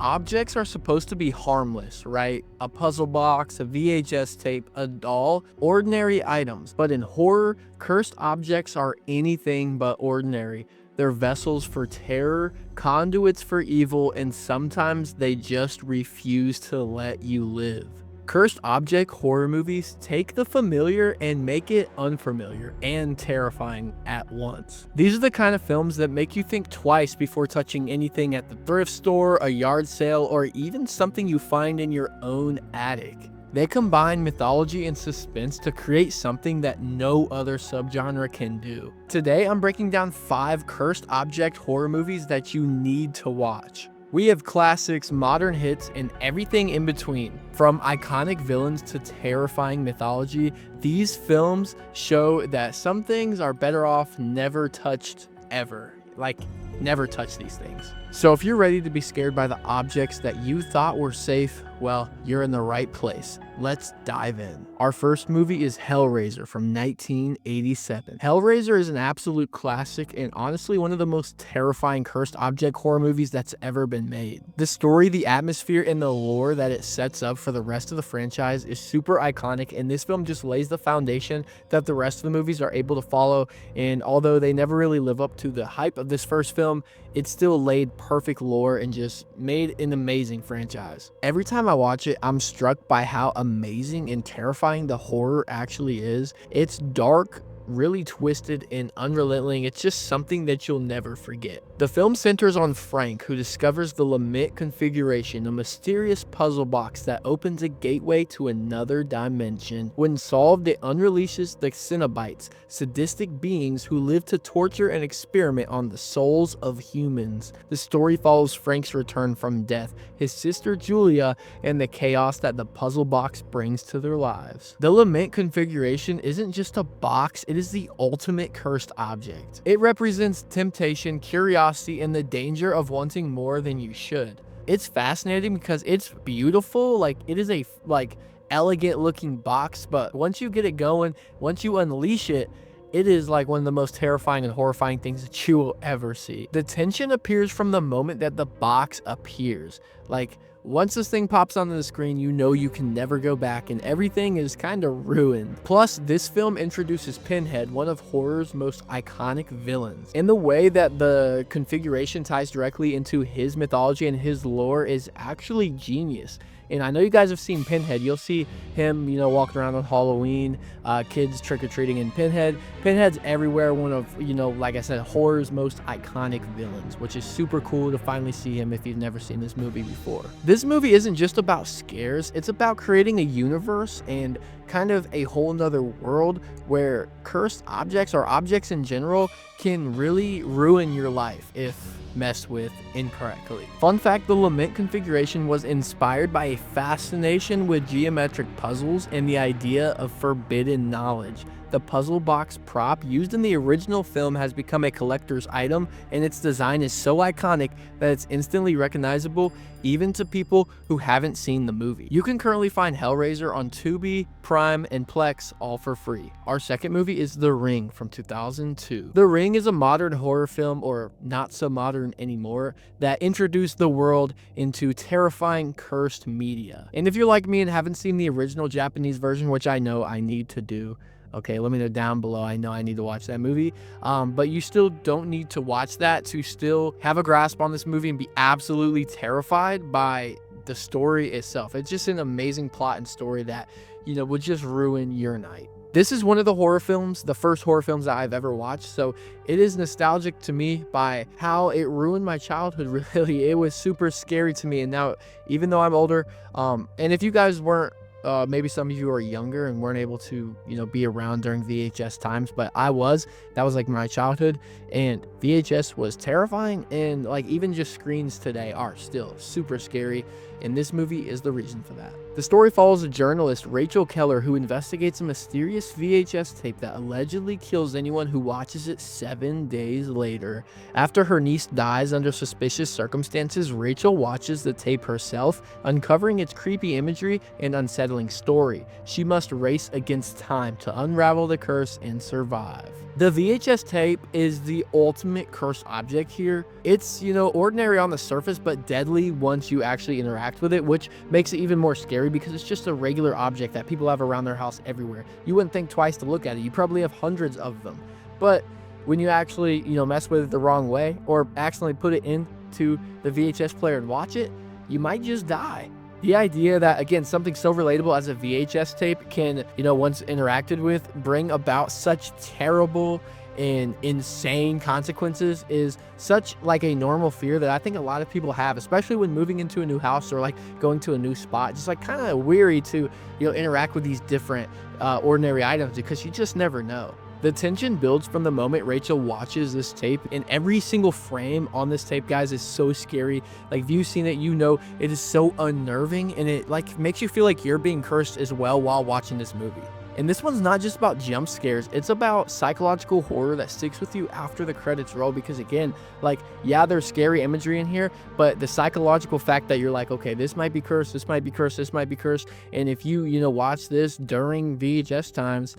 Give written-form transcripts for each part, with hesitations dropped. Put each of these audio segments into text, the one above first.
objects are supposed to be harmless, right? A puzzle box, a VHS tape, a doll, ordinary items. But in horror, cursed objects are anything but ordinary. They're vessels for terror, conduits for evil, and sometimes they just refuse to let you live. Cursed object horror movies take the familiar and make it unfamiliar and terrifying at once. These are the kind of films that make you think twice before touching anything at the thrift store, a yard sale, or even something you find in your own attic. They combine mythology and suspense to create something that no other subgenre can do. Today, I'm breaking down 5 cursed object horror movies that you need to watch. We have classics, modern hits, and everything in between. From iconic villains to terrifying mythology, these films show that some things are better off never touched ever. Like, never touch these things. So if you're ready to be scared by the objects that you thought were safe, well, you're in the right place. Let's dive in. Our first movie is Hellraiser from 1987. Hellraiser is an absolute classic and honestly one of the most terrifying cursed object horror movies that's ever been made. The story, the atmosphere, and the lore that it sets up for the rest of the franchise is super iconic, and this film just lays the foundation that the rest of the movies are able to follow. And although they never really live up to the hype of this first film, it still laid perfect lore and just made an amazing franchise. Every time I watch it, I'm struck by how amazing and terrifying the horror actually is. It's dark, really twisted, and unrelenting. It's just something that you'll never forget. The film centers on Frank, who discovers the Lament Configuration, a mysterious puzzle box that opens a gateway to another dimension. When solved, it unleashes the Cenobites, sadistic beings who live to torture and experiment on the souls of humans. The story follows Frank's return from death, his sister Julia, and the chaos that the puzzle box brings to their lives. The Lament Configuration isn't just a box, it is the ultimate cursed object. It represents temptation, curiosity, and the danger of wanting more than you should. It's fascinating because it's beautiful, like it is a elegant looking box, but once you get it going, once you unleash it, it is like one of the most terrifying and horrifying things that you will ever see. The tension appears from the moment that the box appears. Like, once this thing pops onto the screen, you know you can never go back and everything is kind of ruined. Plus, this film introduces Pinhead, one of horror's most iconic villains. And the way that the configuration ties directly into his mythology and his lore is actually genius. And I know you guys have seen Pinhead. You'll see him, walking around on Halloween, kids trick-or-treating in Pinhead. Pinhead's everywhere, one of, like I said, horror's most iconic villains, which is super cool to finally see him if you've never seen this movie before. This movie isn't just about scares, it's about creating a universe and kind of a whole nother world where cursed objects or objects in general can really ruin your life if messed with incorrectly. Fun fact, the Lament Configuration was inspired by a fascination with geometric puzzles and the idea of forbidden knowledge. The puzzle box prop used in the original film has become a collector's item, and its design is so iconic that it's instantly recognizable even to people who haven't seen the movie. You can currently find Hellraiser on Tubi, Prime, and Plex, all for free. Our second movie is The Ring from 2002. The Ring is a modern horror film, or not so modern anymore, that introduced the world into terrifying cursed media. And if you're like me and haven't seen the original Japanese version, which I know I need to do, okay, let me know down below. I know I need to watch that movie. But you still don't need to watch that to still have a grasp on this movie and be absolutely terrified by the story itself. It's just an amazing plot and story that, would just ruin your night. This is one of the horror films, the first horror films that I've ever watched, so it is nostalgic to me by how it ruined my childhood, really. It was super scary to me, and now, even though I'm older, and if you guys weren't, maybe some of you are younger and weren't able to, be around during VHS times, but I was. That was like my childhood, and VHS was terrifying, and like even just screens today are still super scary, and this movie is the reason for that. The story follows a journalist, Rachel Keller, who investigates a mysterious VHS tape that allegedly kills anyone who watches it 7 days later. After her niece dies under suspicious circumstances, Rachel watches the tape herself, uncovering its creepy imagery and unsettling unsettling story. She must race against time to unravel the curse and survive. The VHS tape is the ultimate cursed object here. It's, ordinary on the surface, but deadly once you actually interact with it, which makes it even more scary because it's just a regular object that people have around their house everywhere. You wouldn't think twice to look at it. You probably have hundreds of them. But when you actually, mess with it the wrong way or accidentally put it into the VHS player and watch it, you might just die. The idea that, again, something so relatable as a VHS tape can, once interacted with, bring about such terrible and insane consequences is such like a normal fear that I think a lot of people have, especially when moving into a new house or like going to a new spot. Just like kind of weary to, interact with these different ordinary items because you just never know. The tension builds from the moment Rachel watches this tape, and every single frame on this tape, guys, is so scary. Like, if you've seen it, it is so unnerving, and it like makes you feel like you're being cursed as well while watching this movie. And this one's not just about jump scares, it's about psychological horror that sticks with you after the credits roll because, again, like, yeah, there's scary imagery in here, but the psychological fact that you're like, okay, this might be cursed, this might be cursed, this might be cursed, and if you, watch this during VHS times,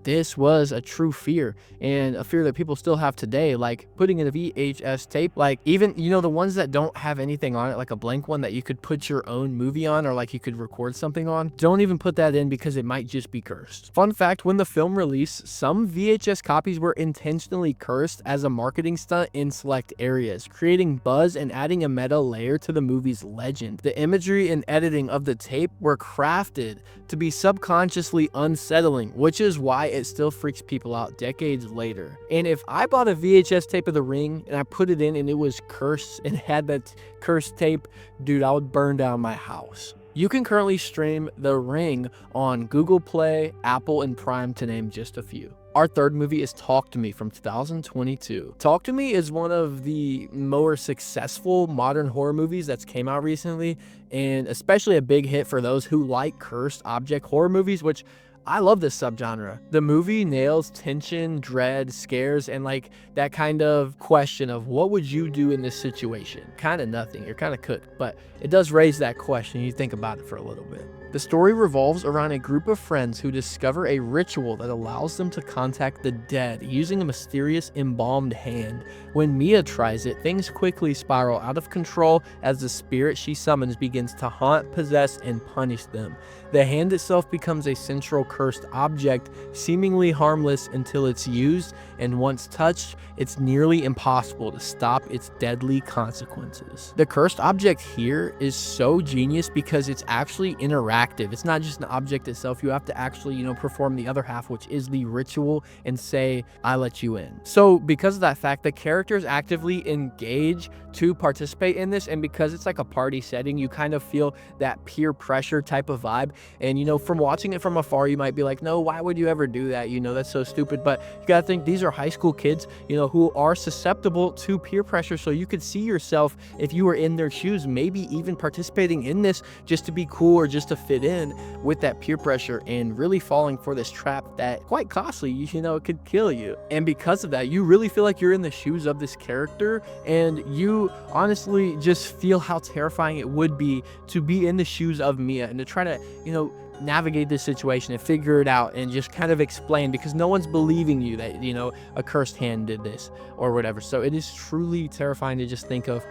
this was a true fear and a fear that people still have today, like putting in a VHS tape, like even, the ones that don't have anything on it, like a blank one that you could put your own movie on or like you could record something on, don't even put that in because it might just be cursed. Fun fact, when the film released, some VHS copies were intentionally cursed as a marketing stunt in select areas, creating buzz and adding a meta layer to the movie's legend. The imagery and editing of the tape were crafted to be subconsciously unsettling, which is why it still freaks people out decades later. And if I bought a VHS tape of The Ring and I put it in and it was cursed and had that cursed tape, dude, I would burn down my house. You can currently stream The Ring on Google Play, Apple, and Prime, to name just a few. Our third movie is Talk to Me from 2022. Talk to Me is one of the more successful modern horror movies that's came out recently, and especially a big hit for those who like cursed object horror movies, which I love this subgenre. The movie nails tension, dread, scares, and like that kind of question of what would you do in this situation? Kind of nothing. You're kind of cooked, but it does raise that question. You think about it for a little bit. The story revolves around a group of friends who discover a ritual that allows them to contact the dead using a mysterious embalmed hand. When Mia tries it, things quickly spiral out of control as the spirit she summons begins to haunt, possess, and punish them. The hand itself becomes a central cursed object, seemingly harmless until it's used, and once touched, it's nearly impossible to stop its deadly consequences. The cursed object here is so genius because it's actually interactive. It's not just an object itself. You have to actually, perform the other half, which is the ritual, and say, I let you in. So because of that fact, the characters actively engage to participate in this, and because it's like a party setting, you kind of feel that peer pressure type of vibe. And from watching it from afar, you might be like, no, why would you ever do that? That's so stupid. But you gotta think these are high school kids, who are susceptible to peer pressure. So you could see yourself, if you were in their shoes, maybe even participating in this just to be cool or just to fit in with that peer pressure, and really falling for this trap that quite costly, it could kill you. And because of that, you really feel like you're in the shoes of this character, and you honestly just feel how terrifying it would be to be in the shoes of Mia and to try to, navigate this situation and figure it out and just kind of explain, because no one's believing you that, a cursed hand did this or whatever. So it is truly terrifying to just think of,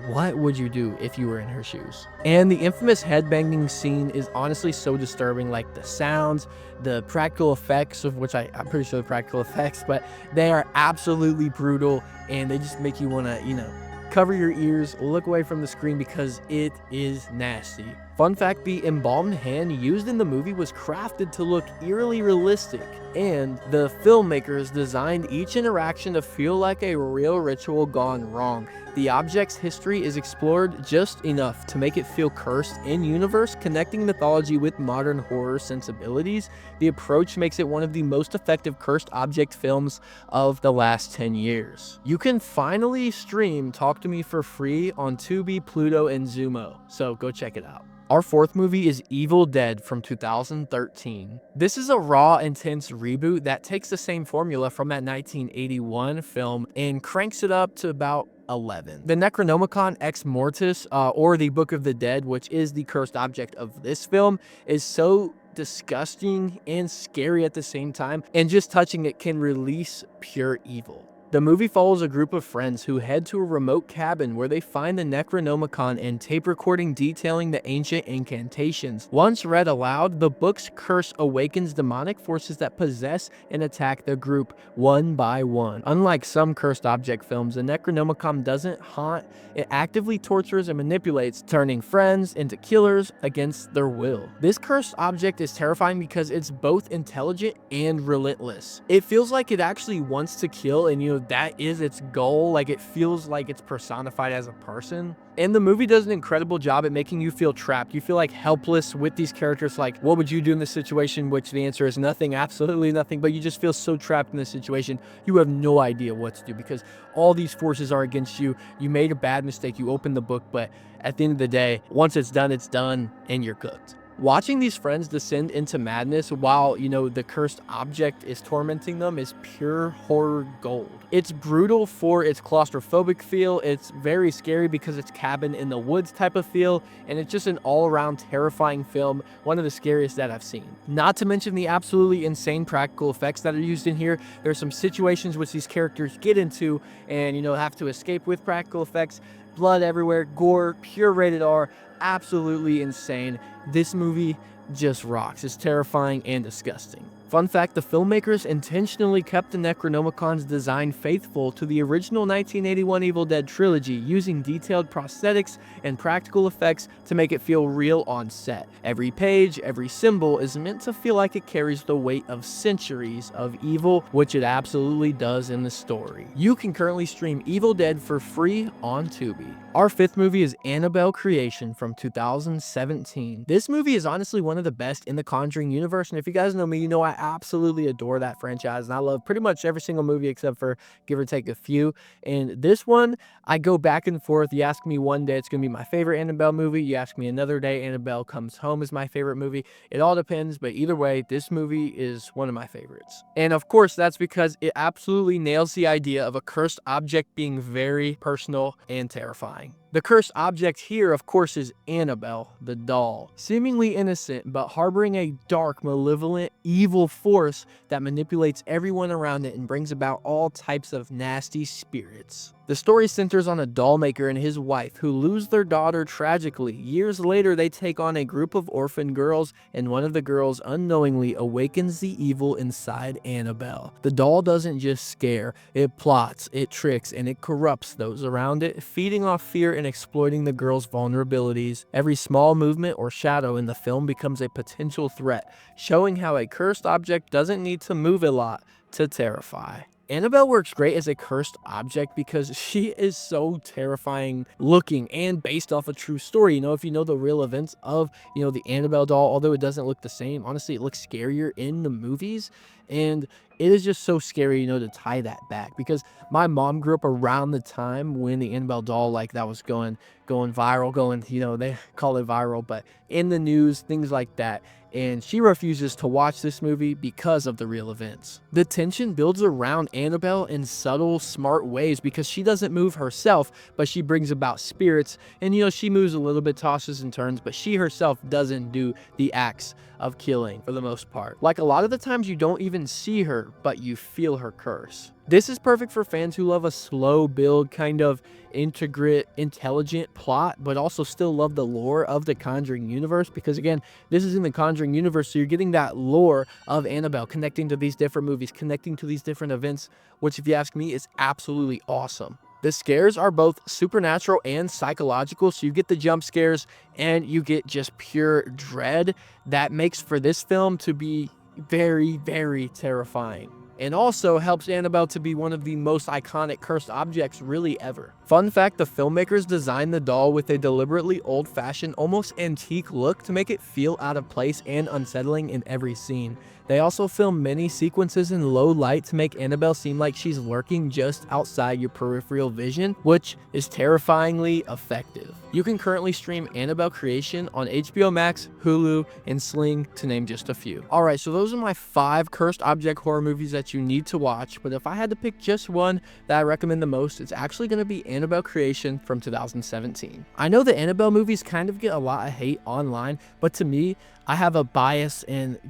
what would you do if you were in her shoes? And the infamous headbanging scene is honestly so disturbing, like the sounds, the practical effects, of which I'm pretty sure the practical effects, but they are absolutely brutal, and they just make you want to, cover your ears, look away from the screen because it is nasty. Fun fact, the embalmed hand used in the movie was crafted to look eerily realistic, and the filmmakers designed each interaction to feel like a real ritual gone wrong. The object's history is explored just enough to make it feel cursed in universe, connecting mythology with modern horror sensibilities. The approach makes it one of the most effective cursed object films of the last 10 years. You can finally stream Talk to Me for free on Tubi, Pluto, and Zumo, so go check it out. Our fourth movie is Evil Dead from 2013. This is a raw, intense reboot that takes the same formula from that 1981 film and cranks it up to about 11. The Necronomicon Ex Mortis, or the Book of the Dead, which is the cursed object of this film, is so disgusting and scary at the same time, and just touching it can release pure evil. The movie follows a group of friends who head to a remote cabin where they find the Necronomicon and tape recording detailing the ancient incantations. Once read aloud, the book's curse awakens demonic forces that possess and attack the group one by one. Unlike some cursed object films, the Necronomicon doesn't haunt, it actively tortures and manipulates, turning friends into killers against their will. This cursed object is terrifying because it's both intelligent and relentless. It feels like it actually wants to kill, and that is its goal. Like, it feels like it's personified as a person. And the movie does an incredible job at making you feel trapped. You feel like helpless with these characters. Like, what would you do in this situation? Which the answer is nothing, absolutely nothing. But you just feel so trapped in this situation. You have no idea what to do because all these forces are against you. You made a bad mistake. You opened the book, but at the end of the day, once it's done, and you're cooked. Watching these friends descend into madness while, the cursed object is tormenting them is pure horror gold. It's brutal for its claustrophobic feel, it's very scary because it's cabin in the woods type of feel, and it's just an all-around terrifying film, one of the scariest that I've seen. Not to mention the absolutely insane practical effects that are used in here. There's some situations which these characters get into and, have to escape with practical effects. Blood everywhere, gore, pure rated R, absolutely insane. This movie just rocks. It's terrifying and disgusting. Fun fact, the filmmakers intentionally kept the Necronomicon's design faithful to the original 1981 Evil Dead trilogy, using detailed prosthetics and practical effects to make it feel real on set. Every page, every symbol is meant to feel like it carries the weight of centuries of evil, which it absolutely does in the story. You can currently stream Evil Dead for free on Tubi. Our fifth movie is Annabelle Creation from 2017. This movie is honestly one of the best in the Conjuring universe, and if you guys know me, you know I absolutely adore that franchise, and I love pretty much every single movie except for give or take a few. And this one, I go back and forth. You ask me one day, it's going to be my favorite Annabelle movie. You ask me another day, Annabelle Comes Home is my favorite movie. It all depends, but either way, this movie is one of my favorites. And of course, that's because it absolutely nails the idea of a cursed object being very personal and terrifying. The cursed object here, of course, is Annabelle, the doll. Seemingly innocent, but harboring a dark, malevolent, evil force that manipulates everyone around it and brings about all types of nasty spirits. The story centers on a doll maker and his wife who lose their daughter tragically. Years later, they take on a group of orphan girls, and one of the girls unknowingly awakens the evil inside Annabelle. The doll doesn't just scare, it plots, it tricks, and it corrupts those around it, feeding off fear and exploiting the girl's vulnerabilities. Every small movement or shadow in the film becomes a potential threat, showing how a cursed object doesn't need to move a lot to terrify. Annabelle works great as a cursed object because she is so terrifying looking and based off a true story. If you know the real events of, the Annabelle doll, although it doesn't look the same, honestly, it looks scarier in the movies. And it is just so scary, to tie that back, because my mom grew up around the time when the Annabelle doll, that was going viral, they call it viral, but in the news, things like that. And she refuses to watch this movie because of the real events. The tension builds around Annabelle in subtle, smart ways because she doesn't move herself, but she brings about spirits. And, she moves a little bit, tosses and turns, but she herself doesn't do the acts of killing for the most part. Like, a lot of the times you don't even see her, but you feel her curse. This is perfect for fans who love a slow build, kind of intelligent plot, but also still love the lore of the Conjuring universe, because again, this is in the Conjuring universe, so you're getting that lore of Annabelle connecting to these different movies, connecting to these different events, which, if you ask me, is absolutely awesome. The scares are both supernatural and psychological, so you get the jump scares and you get just pure dread that makes for this film to be very, very terrifying, and also helps Annabelle to be one of the most iconic cursed objects really ever. Fun fact, the filmmakers designed the doll with a deliberately old-fashioned, almost antique look to make it feel out of place and unsettling in every scene. They also film many sequences in low light to make Annabelle seem like she's lurking just outside your peripheral vision, which is terrifyingly effective. You can currently stream Annabelle Creation on HBO Max, Hulu, and Sling, to name just a few. Alright, so those are my 5 cursed object horror movies that you need to watch, but if I had to pick just one that I recommend the most, it's actually going to be Annabelle Creation from 2017. I know the Annabelle movies kind of get a lot of hate online, but to me, I have a bias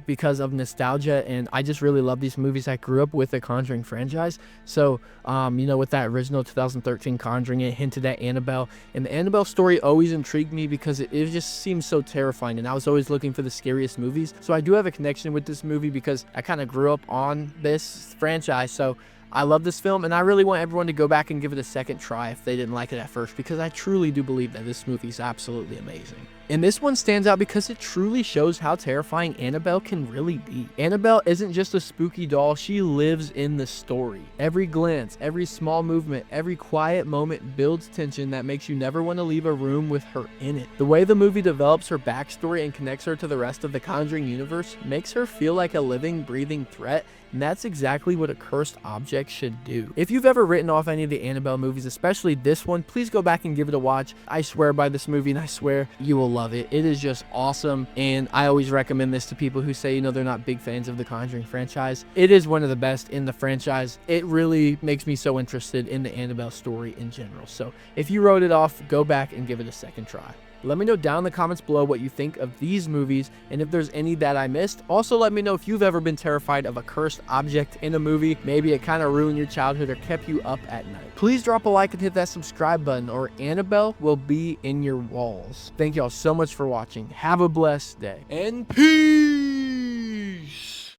because of nostalgia, and I just really love these movies. I grew up with the Conjuring franchise, so you know, with that original 2013 Conjuring, it hinted at Annabelle, and the Annabelle story always intrigued me because it just seems so terrifying, and I was always looking for the scariest movies. So I do have a connection with this movie because I kind of grew up on this franchise, so I love this film, and I really want everyone to go back and give it a second try if they didn't like it at first, because I truly do believe that this movie is absolutely amazing. And this one stands out because it truly shows how terrifying Annabelle can really be. Annabelle isn't just a spooky doll, she lives in the story. Every glance, every small movement, every quiet moment builds tension that makes you never want to leave a room with her in it. The way the movie develops her backstory and connects her to the rest of the Conjuring universe makes her feel like a living, breathing threat, and that's exactly what a cursed object should do. If you've ever written off any of the Annabelle movies, especially this one, please go back and give it a watch. I swear by this movie, and I swear you will love it. It is just awesome, and I always recommend this to people who say, you know, they're not big fans of the Conjuring franchise. It is one of the best in the franchise. It really makes me so interested in the Annabelle story in general. So if you wrote it off, go back and give it a second try. Let me know down in the comments below what you think of these movies, and if there's any that I missed. Also, let me know if you've ever been terrified of a cursed object in a movie. Maybe it kind of ruined your childhood or kept you up at night. Please drop a like and hit that subscribe button, or Annabelle will be in your walls. Thank y'all so much for watching. Have a blessed day, and peace!